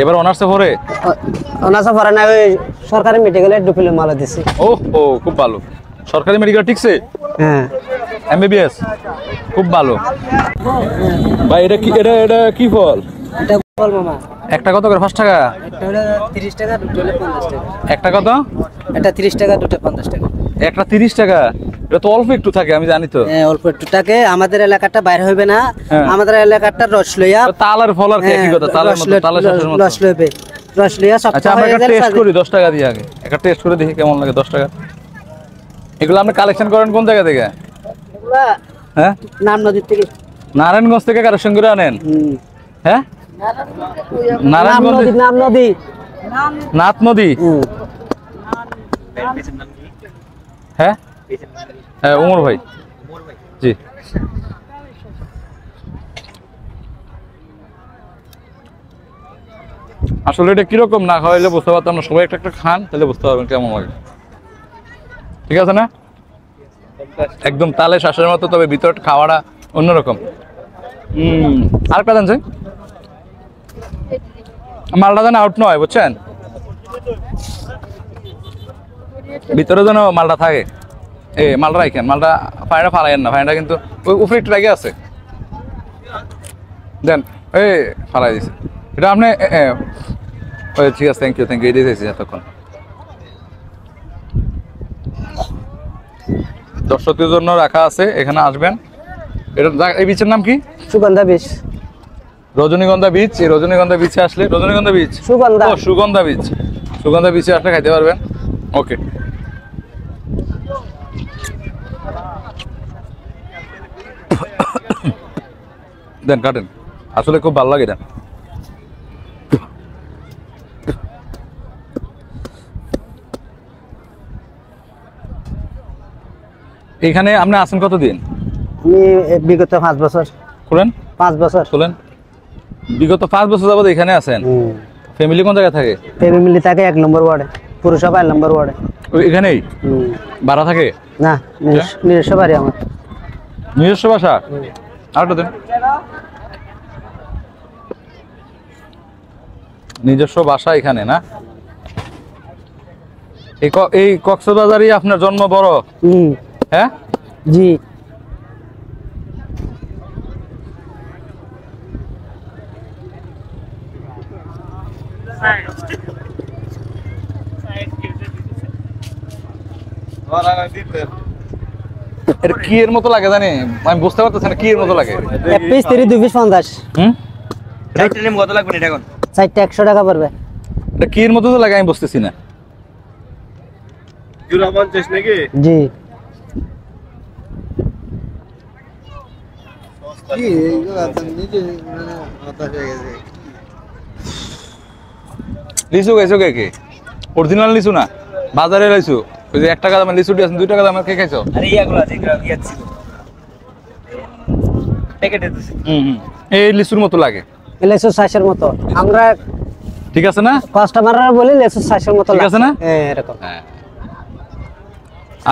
এবার অনার্সে পড়ে? অনার্সে পড়ে না, ওই সরকারি মেডিকেলে ডিপ্লোমা দিছি। ও ও খুব ভালো। সরকারি মেডিকেল ঠিকছে? হ্যাঁ। এমবিবিএস খুব ভালো। ভাই এটা কি, এটা কি ফল? এটা ফল মামা। একটা কত করে? 5 টাকা? একটা হলো 30 টাকা, দুটো হলো 50 টাকা। একটা কত? এটা 30 টাকা, দুটো 50 টাকা। একটা 30 টাকা? এটা তো অল্প একটু থাকে, আমি জানি তো। হ্যাঁ, অল্প একটু থাকে। আমাদের এলাকাটা বাইরে হইবে না, আমাদের এলাকাটা রস লইয়া। তালের ফল আর কি কথা, তালের মতো, তালের শাঁসের মতো রস লইবে, রস লইয়া সব। আচ্ছা আমরা একটা টেস্ট করি 10 টাকা দিয়ে, আগে একটা টেস্ট করে দেখি কেমন লাগে 10 টাকা। এগুলো আপনি কালেকশন করেন কোন জায়গা থেকে? হ্যাঁ, নাম নদীর থেকে। নারায়ণগঞ্জ থেকে কালেকশন করে আনেন? হ্যাঁ, নারায়ণগঞ্জ, নাম নদী, নাথ নদী। হ্যাঁ হ্যাঁ, ওমর ভাই। জি। আসলে এটা কিরকম না খাওয়াইলে বুঝতে পারতাম না, সবাই একটা একটা খান তাহলে বুঝতে পারবেন কেমন লাগে। ঠিক আছে না? একদম তালে শ্বাসের মতো, তবে ভিতর খাওয়াটা অন্যরকম। আর একটা জানছে মালটা যেন আউট নয়, বুঝছেন? ভিতরে যেন মালটা থাকে। মালটা রাখেন, মালটা ফাইনটা ফালাইয়েন না, ফাইনটা কিন্তু ওই উপরে একটু রেখে আছে, দেন ফালাই দিছে এটা আপনি। ঠিক আছে, থ্যাংক ইউ থ্যাংক ইউ, এটাই চাইছি এতক্ষণ। দর্শকদের জন্য রাখা আছে, এখানে আসবেন। এটা এই বীচের নাম কি? সুগন্ধা বীজ, রজনীগন্ধা বীজ। এই রজনীগন্ধা বীজে আসলে, রজনীগন্ধা বীজ, সুগন্ধা, ও সুগন্ধা বীজ, সুগন্ধা বীজে আসলে খাইতে পারবেন। ওকে, দেন কাটেন, আসলে খুব ভালো লাগে এটা। এখানে আপনি আছেন কতদিন? আমি বিগত 5 বছর। খুলেন, 5 বছর খুলেন। বিগত 5 বছর যাবত এখানে আছেন? ফ্যামিলি কোন জায়গায় থাকে? ফ্যামিলি থাকে 1 নম্বর ওয়ার্ডে, পুরসভা 1 নম্বর ওয়ার্ডে। এখানেই ভাড়া থাকে? না, নিজস্ব বাড়ি আমার। নিজস্ব বাসা? আরেকটা দেন। নিজস্ব বাসা এখানে না? এই কক্সবাজারই আপনার জন্ম বড়? হ্যাঁ জি। এটা কি এর মতো লাগে জানি, আমি বুঝতে পারতেছি না কি এর মতো লাগে। এক পিস 30, 2 পিস 50। এটা নিম কত লাগবে এটা এখন? 4টা 100 টাকা পড়বে। এটা কি এর মতো তো লাগে আমি বুঝতেছি না। 50 নাকি? জি। কি এইগুলো আপনি নিজে মানে মাথা হয়ে গেছে। লিচু খাইছো কে? অরিজিনাল লিচু না, বাজারে লিচু। ওই যে 1 টাকা দামের লিচুটি আছে, 2 টাকা দামের কে খাইছো? আরে ইয়াগুলো আছে, এগুলো কি আছে? প্যাকেটে দিছি। এই লিচুর মতো লাগে। লেসু 60 এর মতো। আমরা ঠিক আছে না? কাস্টমাররা বলি লেসু 60 এর মতো লাগে। ঠিক আছে না? হ্যাঁ, এরকম।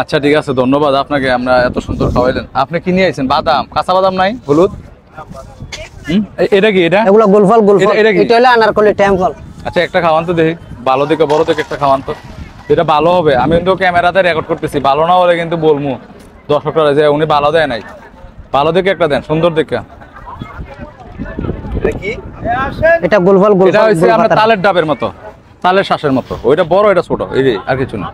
আচ্ছা ঠিক আছে, ধন্যবাদ আপনাকে, আমরা এত সুন্দর খাওয়াইলেন। আপনি কি নিয়ে আইছেন? বাদাম, কাঁচা বাদাম নাই? হলুদ? এটা কি? এটা এগুলো গোলফল, গোলফল। এটা কি? এটা হলো আনারকলি টেম্পল। আচ্ছা একটা খাওয়ান তো দেখি, ভালো দেখে বড় দেখে একটা খাওয়ান তো। এটা ভালো হবে, আমি কিন্তু ক্যামেরাতে রেকর্ড করতেছি, ভালো না হলে কিন্তু বলবো দর্শকরা যে উনি ভালো দেয় নাই। ভালো দেখে একটা দেন, সুন্দর দেখে। এটা কি? এটা গোলফল, গোলফল। এটা হচ্ছে আপনার তালের ডাবের মতো, তালের শ্বাসের মতো। ওইটা বড়, এটা ছোট, এই যে আর কিছু না।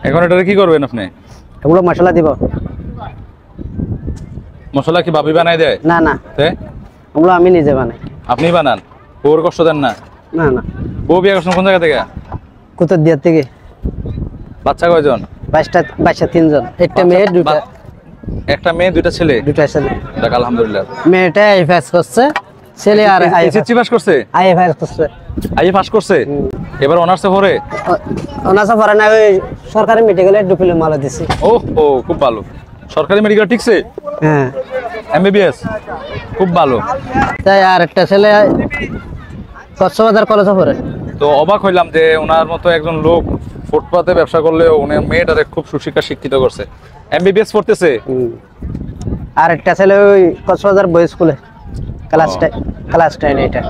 এখন এটা কি করবেন আপনি? এগুলো মশলা দিব। মশলা কি ভাবি বানাই দেয়? না না, ওগুলো আমি নিজে বানাই। আপনি বানান? বউর কষ্ট দেন না? না না। বউ বিয়ে করছেন কোন জায়গা থেকে? কুতুব দিয়ার থেকে। বাচ্চা কয়জন? 22টা 3জন। একটা মেয়ে, দুটা। একটা মেয়ে, 2টা ছেলে? 2টা ছেলে। যাক আলহামদুলিল্লাহ। মেয়েটা আইএফএস করছে, ছেলে আর এসএসসি পাস করছে? আইএফএস করছে। আইএ পাস করছে? এবার অনার্সে পড়ে? অনার্সে পড়ে না, ওই সরকারি মেডিকেলে ডিপ্লোমা দিছি। ও ও খুব ভালো। সরকারি মেডিকেল ঠিকছে? হ্যাঁ। এমবিবিএস খুব ভালো। তাই আর একটা ছেলে কক্সবাজার কলেজে পড়ে। তো অবাক হইলাম যে ওনার মতো একজন লোক ফুটপাতে ব্যবসা করলেও উনি মেয়েটারে খুব সুশিক্ষা শিক্ষিত করছে। এমবিবিএস পড়তেছে। আর একটা ছেলে ওই কক্সবাজার বয়েজ স্কুলে। ক্লাস 10 এটা